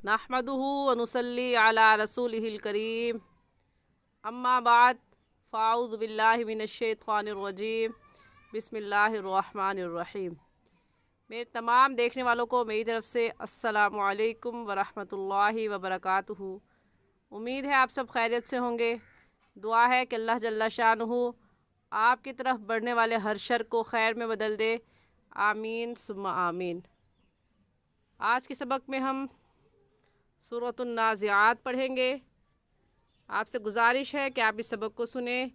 नहमदुहु व नुसल्ली अला रसूलिहिल करीम अम्मा बाद फ़ाऊज़ु बिल्लाहि मिनश्शैतानिर रजीम बिस्मिल्लाहिर्रहमानिर्रहीम। मेरे तमाम देखने वालों को मेरी तरफ़ से अस्सलामु अलैकुम व रहमतुल्लाहि व बरकातुहू। उम्मीद है आप सब खैरियत से होंगे। दुआ है कि अल्लाह जल्ला शानुहु आपकी तरफ बढ़ने वाले हर शर को खैर में बदल दे। आमीन सुम्मा आमीन। आज के सबक में हम सूरतुन नाज़िआत पढ़ेंगे। आपसे गुजारिश है कि आप इस सबक को सुने,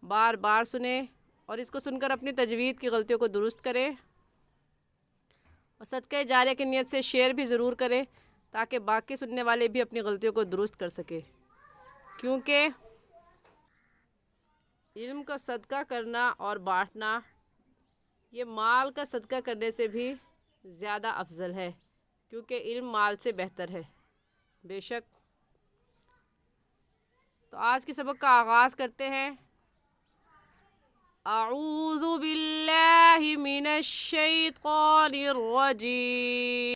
बार बार सुने और इसको सुनकर अपनी तजवीद की गलतियों को दुरुस्त करें और सदक़े जारिया की नीयत से शेयर भी ज़रूर करें ताकि बाकी सुनने वाले भी अपनी गलतियों को दुरुस्त कर सके। क्योंकि इल्म का सदका करना और बांटना ये माल का सदका करने से भी ज़्यादा अफजल है, क्योंकि इल्म माल से बेहतर है बेशक। तो आज के सबक का आगाज़ करते हैं। अऊज़ु बिल्लाहि मिनश शैतानिर रजीम।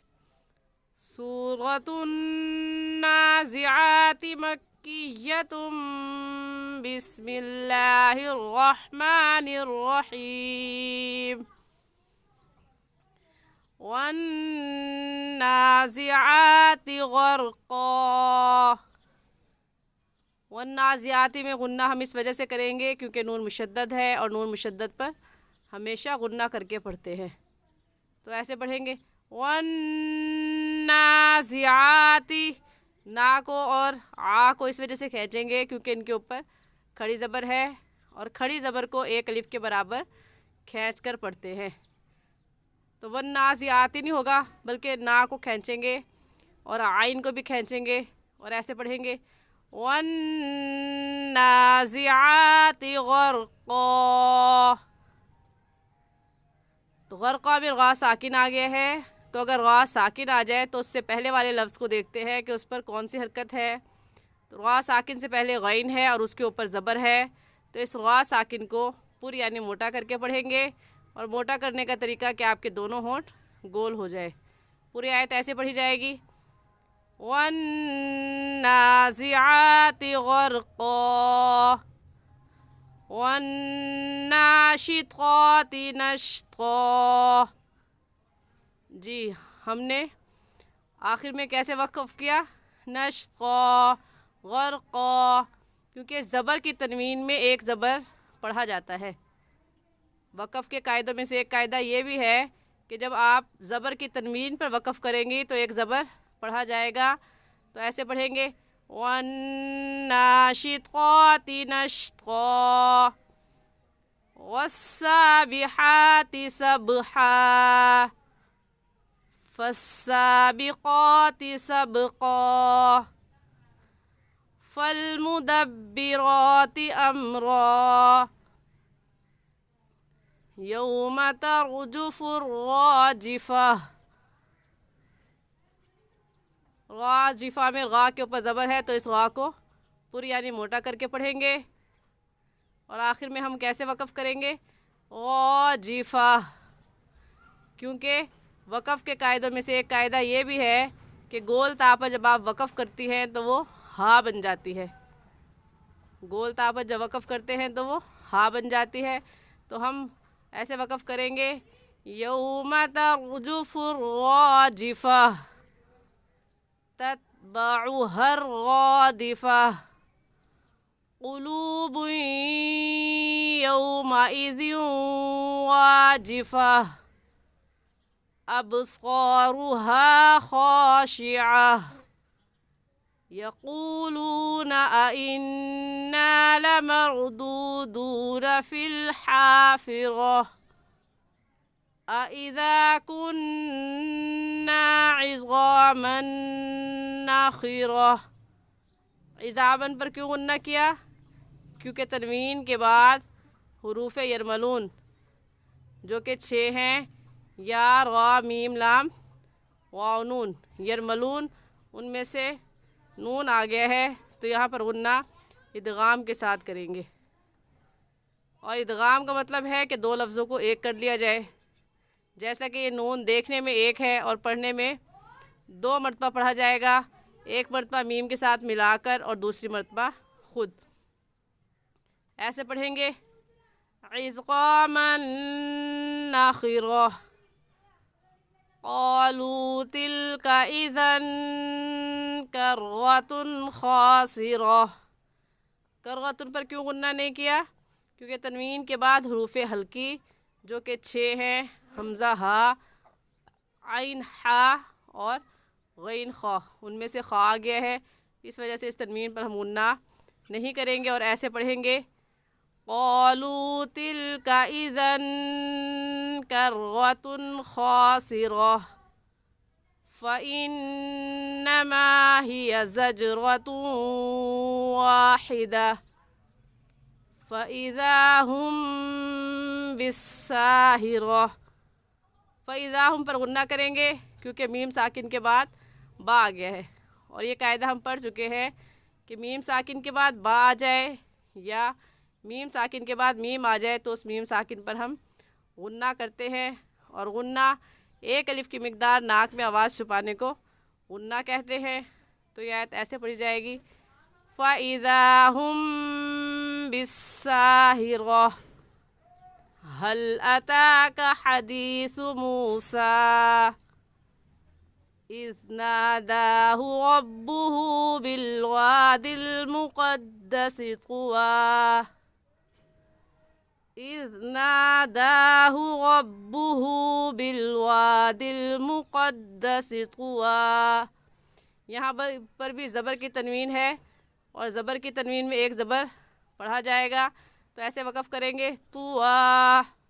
सूरतुन नाज़िआति मक्किय्यतुम बिस्मिल्लाहिर रहमानिर रहीम। वन्नाज़िआति ग़र्क़ा। वन्नाज़िआति में गुन्ना हम इस वजह से करेंगे क्योंकि नून मुशद्दद है और नून मुशद्दद पर हमेशा गुन्ना करके पढ़ते हैं। तो ऐसे पढ़ेंगे वन्नाज़िआति। ना को और आ को इस वजह से खींचेंगे क्योंकि इनके ऊपर खड़ी ज़बर है और खड़ी ज़बर को एक अलिफ के बराबर खींच कर पढ़ते हैं। तो वन्नाज़िआति नहीं होगा बल्कि ना को खींचेंगे और आइन को भी खींचेंगे और ऐसे पढ़ेंगे वन्नाज़िआति ग़र्क़ा। तो ग़र्क़ा में ग़ा साकिन आ गया है। तो अगर ग़ा साकिन आ जाए तो उससे पहले वाले लफ्ज़ को देखते हैं कि उस पर कौन सी हरकत है। तो ग़ा साकिन से पहले ग़ैन है और उसके ऊपर ज़बर है। तो इस ग़ा साकिन को पूरी यानी मोटा करके पढ़ेंगे और मोटा करने का तरीका कि आपके दोनों होंठ गोल हो जाए। पूरी आयत ऐसे पढ़ी जाएगी वन्नाज़िआति ग़र्क़ा वन्नाशिताति नश्ता। जी हमने आखिर में कैसे वक़फ़ किया नश्ता ग़र्क़ा, क्योंकि ज़बर की तनवीन में एक ज़बर पढ़ा जाता है। वक़फ़ के कायदों में से एक कायदा ये भी है कि जब आप ज़बर की तनवीन पर वक़फ़ करेंगी तो एक ज़बर पढ़ा जाएगा। तो ऐसे पढ़ेंगे वन्नाशिताति नश्ता वस्साबिहाति सबहा फस्साबिक़ाति सबक़ा फल्मुदब्बिराति अम्रा यौम तर्जुफ़ुर राजिफ़ा। राजिफ़ा में गा के ऊपर ज़बर है तो इस गा को पूरी यानी मोटा करके पढ़ेंगे और आखिर में हम कैसे वक़फ़ करेंगे राजिफ़ा, क्योंकि वक़फ़ के कायदों में से एक कायदा ये भी है कि गोल ता पर जब आप वक़फ़ करती हैं तो वो हा बन जाती है। गोल ता पर जब वक़फ़ करते हैं तो वो हा बन जाती है। तो हम ऐसे वक़फ़ करेंगे यौम तर्जुफ़ुर राजिफ़ा तत्बअुहा रादिफ़ा क़ुलूबुन यौमइज़िन वाजिफ़ा अब्सारुहा ख़ाशिआ यक़ूलून अइन्ना लमरदूदून फ़िल हाफ़िरह अइज़ा कुन्ना इज़ामन नख़िरह। इज़ामन पर क्यों गुन्ना किया? क्योंकि तनवीन के बाद हुरूफ़ यरमलून जो कि 6 हैं या रा मीम लाम वाव नून यरमलून, उनमें से नून आ गया है तो यहाँ पर गुन्ना इदगाम के साथ करेंगे। और इदगाम का मतलब है कि दो लफ्ज़ों को एक कर लिया जाए। जैसा कि ये नून देखने में एक है और पढ़ने में 2 مرتبہ پڑھا جائے گا، ایک مرتبہ میم کے ساتھ ملا کر اور دوسری مرتبہ خود۔ ایسے پڑھیں گے عظاما نخرة قالوا تلك إذا كرة خاسرة۔ کرغتن پر کیوں غنہ نہیں کیا؟ کیونکہ تنوین کے بعد حروف ہلکی جو کہ 6 ہیں، حمزہ ہا، عین ہا اور غین خا، ان میں سے خا آ گیا ہے، اس وجہ سے اس تنوین پر ہم غنہ نہیں کریں گے اور ایسے پڑھیں گے قالوا تلك إذا كرة خاسرة فإنما هي زجرة واحدة فإذا هم بالساهرة۔ فإذا ہم پر غنہ کریں گے کیونکہ میم ساکن کے بعد با آ گیا ہے، اور یہ قاعدہ ہم پڑھ چکے ہیں کہ میم ساکن کے بعد با آ جائے یا میم ساکن کے بعد میم آ جائے تو اس میم ساکن پر ہم غنہ کرتے ہیں، اور غنہ ایک الف کی مقدار ناک میں آواز چھپانے کو غنہ کہتے ہیں۔ تو یہ آیت ایسے پڑھی جائے گی فَإِذَا هُم بِالسَّاهِرَةِ هَلْ أَتَاكَ حَدِيثُ مُوسَىٰ إِذْ نَادَاهُ رَبُّهُ بِالْوَادِ الْمُقَدَّسِ طُوًى إِذْ نَادَاهُ رَبُّهُ بِالْوَادِ الْمُقَدَّسِ طُوًى۔ یہاں پر بھی زبر کی تنوین ہے، اور زبر کی تنوین میں ایک زبر پڑھا جائے گا، تو ایسے وقف کریں گے طُوًى۔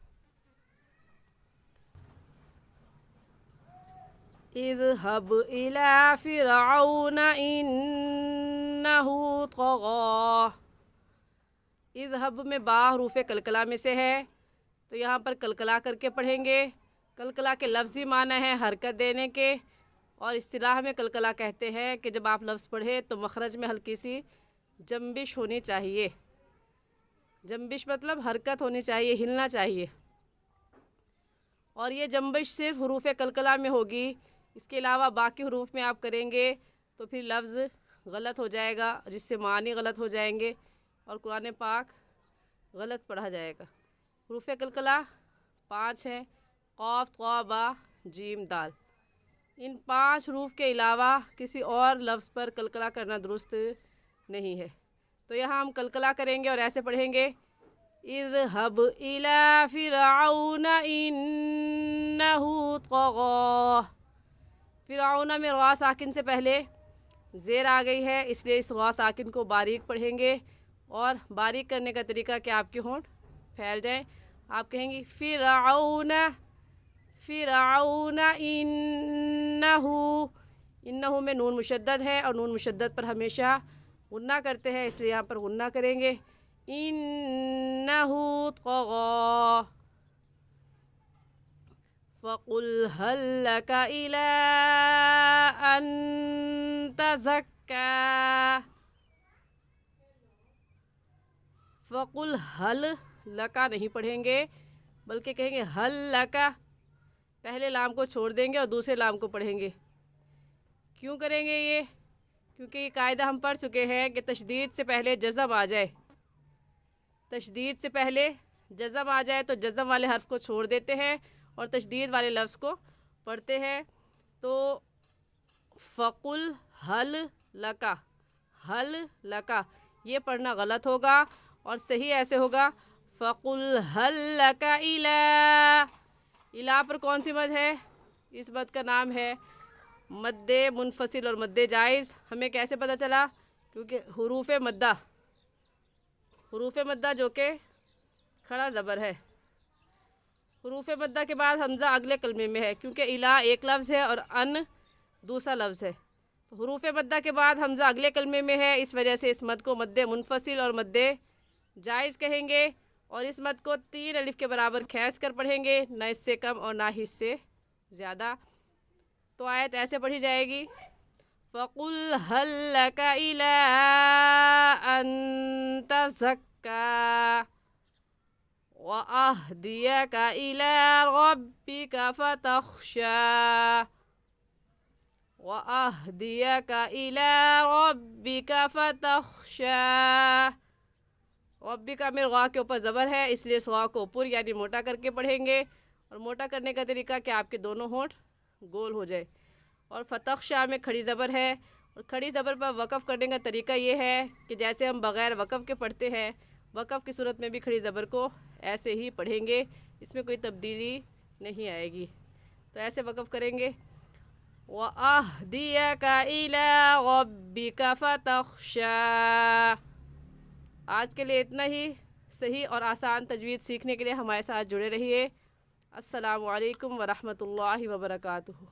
اذهب إلى فرعون إنه طغى۔ اذهب میں با حروف کلکلا میں سے ہے، تو یہاں پر کلکلا کر کے پڑھیں گے۔ کلکلا کے لفظی معنی ہے حرکت دینے کے، اور اصطلاح میں کلکلا کہتے ہیں کہ جب آپ لفظ پڑھیں تو مخرج میں ہلکی سی جنبش ہونی چاہیے۔ جنبش مطلب حرکت ہونی چاہیے، ہلنا چاہیے، اور یہ جنبش صرف حروف کلکلا میں ہوگی۔ اس کے علاوہ باقی حروف میں آپ کریں گے تو پھر لفظ غلط ہو جائے گا، جس سے معنی غلط ہو جائیں گے اور قرآن پاک غلط پڑھا جائے گا۔ حروف کلکلا 5 ہیں، قاف، طا، با، جیم، دال۔ ان 5 حروف کے علاوہ کسی اور لفظ پر کلکلا کرنا درست نہیں ہے، تو یہاں ہم کلکلا کریں گے اور ایسے پڑھیں گے اذهب إلى فرعون إنه طغى۔ فرعون میں را ساکن سے پہلے زیر آ گئی ہے، اس لیے اس را ساکن کو باریک پڑھیں گے، اور باریک کرنے کا طریقہ کہ آپ کے ہونٹ پھیل جائیں۔ آپ کہیں گی فرعون، فرعون انہو میں نون مشدد ہے، اور نون مشدد پر ہمیشہ غنہ کرتے ہیں، اس لیے یہاں پر غنہ کریں گے انہو طغى فَقُلْ هَلْ لَكَ إِلَىٰ أَن تَزَكَّىٰ۔ فَقُلْ هَلْ لَكَ نہیں پڑھیں گے، بلکہ کہیں گے هَلْ لَكَ، پہلے لام کو چھوڑ دیں گے اور دوسرے لام کو پڑھیں گے۔ کیوں کریں گے یہ؟ کیونکہ یہ قاعدہ ہم پڑھ چکے ہیں کہ تشدید سے پہلے جزم آ جائے، تشدید سے پہلے جزم آ جائے تو جزم والے حرف کو چھوڑ دیتے ہیں اور تشدید والے لفظ کو پڑھتے ہیں۔ تو فَقُلْ هَلْ لَكَ، هَلْ لَكَ یہ پڑھنا غلط ہوگا، اور صحیح ایسے ہوگا فَقُلْ هَلْ لَكَ إِلَىٰ۔ الا پر کون سی مد ہے؟ اس مد کا نام ہے مد منفصل اور مد جائز۔ ہمیں کیسے پتہ چلا؟ کیونکہ حروف مدہ جو کہ کھڑا زبر ہے، حروف مدہ کے بعد حمزہ اگلے کلمے میں ہے، کیونکہ الا ایک لفظ ہے اور ان دوسرا لفظ ہے، تو حروف مدہ کے بعد حمزہ اگلے کلمے میں ہے، اس وجہ سے اس مد کو مد منفصل اور مد جائز کہیں گے، اور اس مد کو 3 الف کے برابر کھینچ کر پڑھیں گے، نہ اس سے کم اور نہ ہی اس سے زیادہ۔ تو آیت ایسے پڑھی جائے گی فَقُلْ هَلْ لَكَ إِلَىٰ أَن تَزَكَّىٰ وَأَهْدِيَكَ إِلَىٰ رَبِّكَ فَتَخْشَىٰ वअहदियका इला रब्बिका फतख्शा। रब्बिका में ग़ा के ऊपर ज़बर है, इसलिए इस ग़ा को पुर यानी मोटा करके पढ़ेंगे। और मोटा करने का तरीका कि आपके दोनों होंठ गोल हो जाए। और फतख्शा में खड़ी ज़बर है, और खड़ी ज़बर पर वक़फ़ करने का तरीका ये है कि जैसे हम बग़ैर वक़फ़ के पढ़ते हैं, वक़फ़ की सूरत में भी खड़ी ज़बर को ऐसे ही पढ़ेंगे, इसमें कोई तब्दीली नहीं आएगी। तो ऐसे वक़फ़ करेंगे, वअहदियका इला रब्बिका फतख्शा। आज के लिए इतना ही। सही और आसान तजवीज़ सीखने के लिए हमारे साथ जुड़े रहिए। अस्सलामु अलैकुम वरहमतुल्लाहि वबरकातुहू।